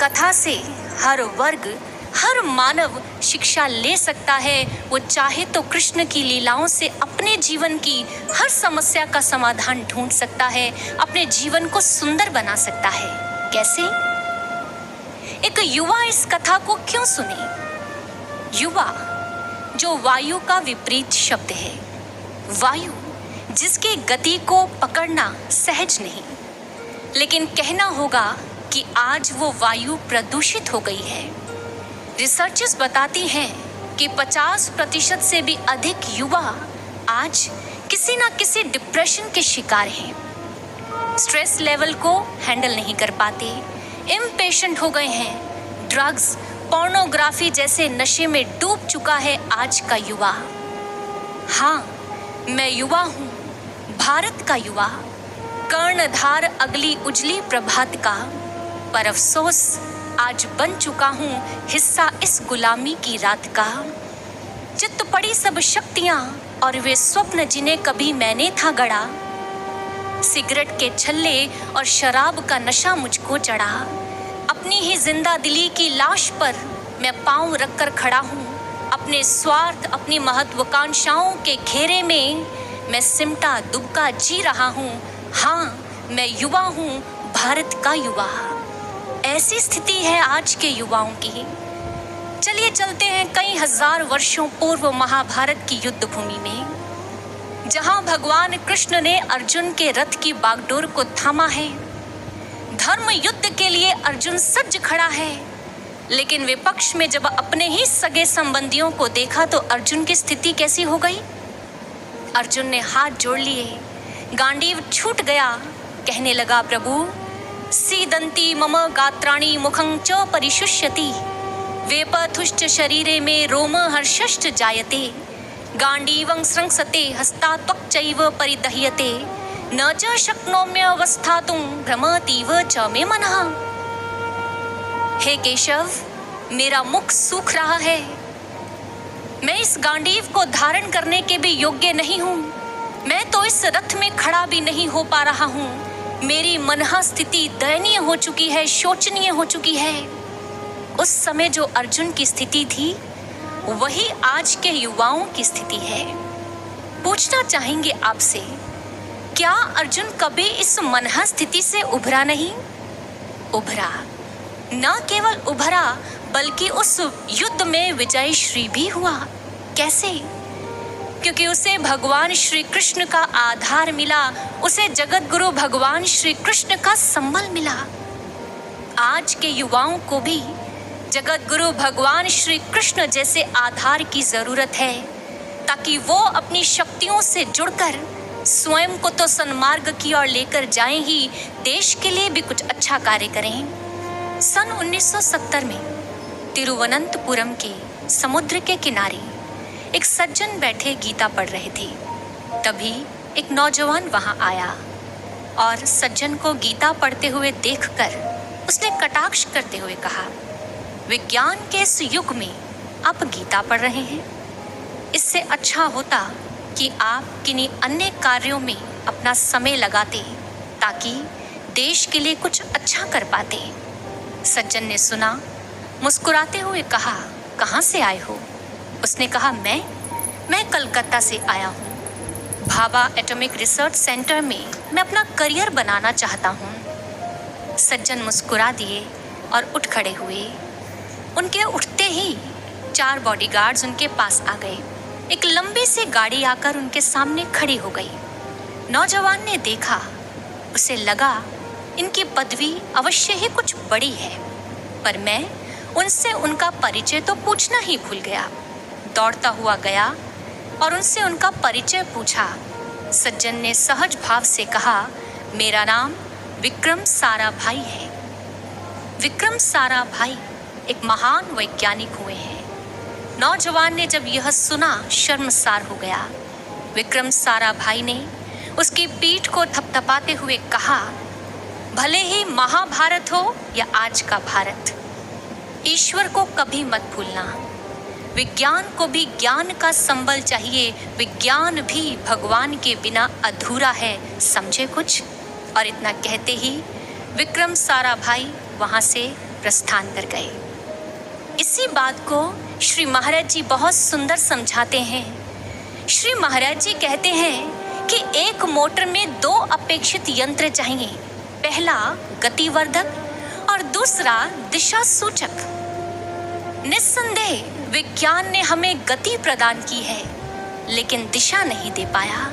कथा से हर वर्ग, हर मानव शिक्षा ले सकता है। वो चाहे तो कृष्ण की लीलाओं से अपने जीवन की हर समस्या का समाधान ढूंढ सकता है, अपने जीवन को सुंदर बना सकता है। कैसे? एक युवा इस कथा को क्यों सुने? युवा जो वायु का विपरीत शब्द है, वायु जिसकी गति को पकड़ना सहज नहीं, लेकिन कहना होगा कि आज वो वायु प्रदूषित हो गई है। रिसर्चेस बताती हैं कि 50% से भी अधिक युवा आज किसी ना किसी डिप्रेशन के शिकार हैं। स्ट्रेस लेवल को हैंडल नहीं कर पाते, इम्पेशेंट हो गए हैं। ड्रग्स, पोर्नोग्राफी जैसे नशे में डूब चुका है आज का युवा। हाँ, मैं युवा हूँ, भारत का युवा, कर्णधार अगली उजली प्रभात का, पर अफसोस आज बन चुका हूँ हिस्सा इस गुलामी की रात का। चित्त पड़ी सब शक्तियाँ और वे स्वप्न जिन्हें कभी मैंने था गढ़ा, सिगरेट के छल्ले और शराब का नशा मुझको चढ़ा। अपनी ही जिंदा दिली की लाश पर मैं पाँव रखकर खड़ा हूँ, अपने स्वार्थ, अपनी महत्वाकांक्षाओं के घेरे में मैं सिमटा दुबका जी रहा हूँ। हाँ, मैं युवा हूँ, भारत का युवा। ऐसी स्थिति है आज के युवाओं की। चलिए चलते हैं कई हजार वर्षों पूर्व महाभारत की युद्ध भूमि में, जहां भगवान कृष्ण ने अर्जुन के रथ की बागडोर को थामा है। धर्म युद्ध के लिए अर्जुन सज्ज खड़ा है, लेकिन विपक्ष में जब अपने ही सगे संबंधियों को देखा तो अर्जुन की स्थिति कैसी हो गई? अर्जुन ने हाथ जोड़ लिए, गांडीव छूट गया, कहने लगा, प्रभु सीदंती मम गात्राणि मुखं च परिशुष्यति, वेपथुश्च शरीरे में रोम हर्षश्च जायते, गांडीवं स्रंसते हस्ता त्वक्चैव परिदह्यते, न च शक्नोम्यवस्थातुं भ्रमतीव च मे मनः। हे केशव, मेरा मुख सूख रहा है, मैं इस गांडीव को धारण करने के भी योग्य नहीं हूँ, मैं तो इस रथ में खड़ा भी नहीं हो पा रहा हूँ। मेरी मनहा स्थिति दयनीय हो चुकी है, शोचनीय हो चुकी है। उस समय जो अर्जुन की स्थिति थी, वही आज के युवाओं की स्थिति है। पूछना चाहेंगे आपसे, क्या अर्जुन कभी इस मनहा स्थिति से उभरा नहीं? उभरा, न केवल उभरा बल्कि उस युद्ध में विजयश्री भी हुआ। कैसे? क्योंकि उसे भगवान श्री कृष्ण का आधार मिला, उसे जगत गुरु भगवान श्री कृष्ण का संबल मिला। आज के युवाओं को भी जगत गुरु भगवान श्री कृष्ण जैसे आधार की जरूरत है, ताकि वो अपनी शक्तियों से जुड़कर स्वयं को तो सन्मार्ग की ओर लेकर जाएं ही, देश के लिए भी कुछ अच्छा कार्य करें। सन 1970 में तिरुवनंतपुरम के समुद्र के किनारे एक सज्जन बैठे गीता पढ़ रहे थे। तभी एक नौजवान वहां आया और सज्जन को गीता पढ़ते हुए देखकर उसने कटाक्ष करते हुए कहा, विज्ञान के इस युग में आप गीता पढ़ रहे हैं, इससे अच्छा होता कि आप किन्हीं अन्य कार्यों में अपना समय लगाते, ताकि देश के लिए कुछ अच्छा कर पाते। सज्जन ने सुना, मुस्कुराते हुए कहा, कहाँ से आए हो? उसने कहा, मैं कलकत्ता से आया हूँ। भाभा एटॉमिक रिसर्च सेंटर में मैं अपना करियर बनाना चाहता हूँ। सज्जन मुस्कुरा दिए और उठ खड़े हुए। उनके उठते ही 4 बॉडीगार्ड्स उनके पास आ गए। एक लंबी सी गाड़ी आकर उनके सामने खड़ी हो गई। नौजवान ने देखा, उसे लगा इनकी पदवी अवश्य ही कुछ बड़ी है, पर मैं उनसे उनका परिचय तो पूछना ही भूल गया। दौड़ता हुआ गया और उनसे उनका परिचय पूछा। सज्जन ने सहज भाव से कहा, मेरा नाम विक्रम साराभाई है। विक्रम साराभाई एक महान वैज्ञानिक हुए हैं। नौजवान ने जब यह सुना शर्मसार हो गया। विक्रम साराभाई ने उसकी पीठ को थपथपाते हुए कहा, भले ही महाभारत हो या आज का भारत, ईश्वर को कभी मत भूलना। विज्ञान को भी ज्ञान का संबल चाहिए, विज्ञान भी भगवान के बिना अधूरा है, समझे कुछ? और इतना कहते ही विक्रम साराभाई वहाँ से प्रस्थान कर गए। इसी बात को श्री महाराज जी बहुत सुंदर समझाते हैं। श्री महाराज जी कहते हैं कि एक मोटर में 2 अपेक्षित यंत्र चाहिए, पहला गतिवर्धक और दूसरा दिशा सूचक। निस्संदेह विज्ञान ने हमें गति प्रदान की है, लेकिन दिशा नहीं दे पाया,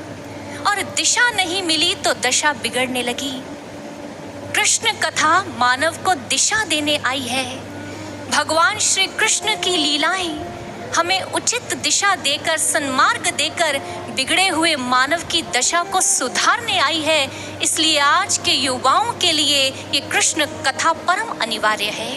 और दिशा नहीं मिली तो दशा बिगड़ने लगी। कृष्ण कथा मानव को दिशा देने आई है। भगवान श्री कृष्ण की लीलाएं हमें उचित दिशा देकर, सन्मार्ग देकर बिगड़े हुए मानव की दशा को सुधारने आई है। इसलिए आज के युवाओं के लिए ये कृष्ण कथा परम अनिवार्य है।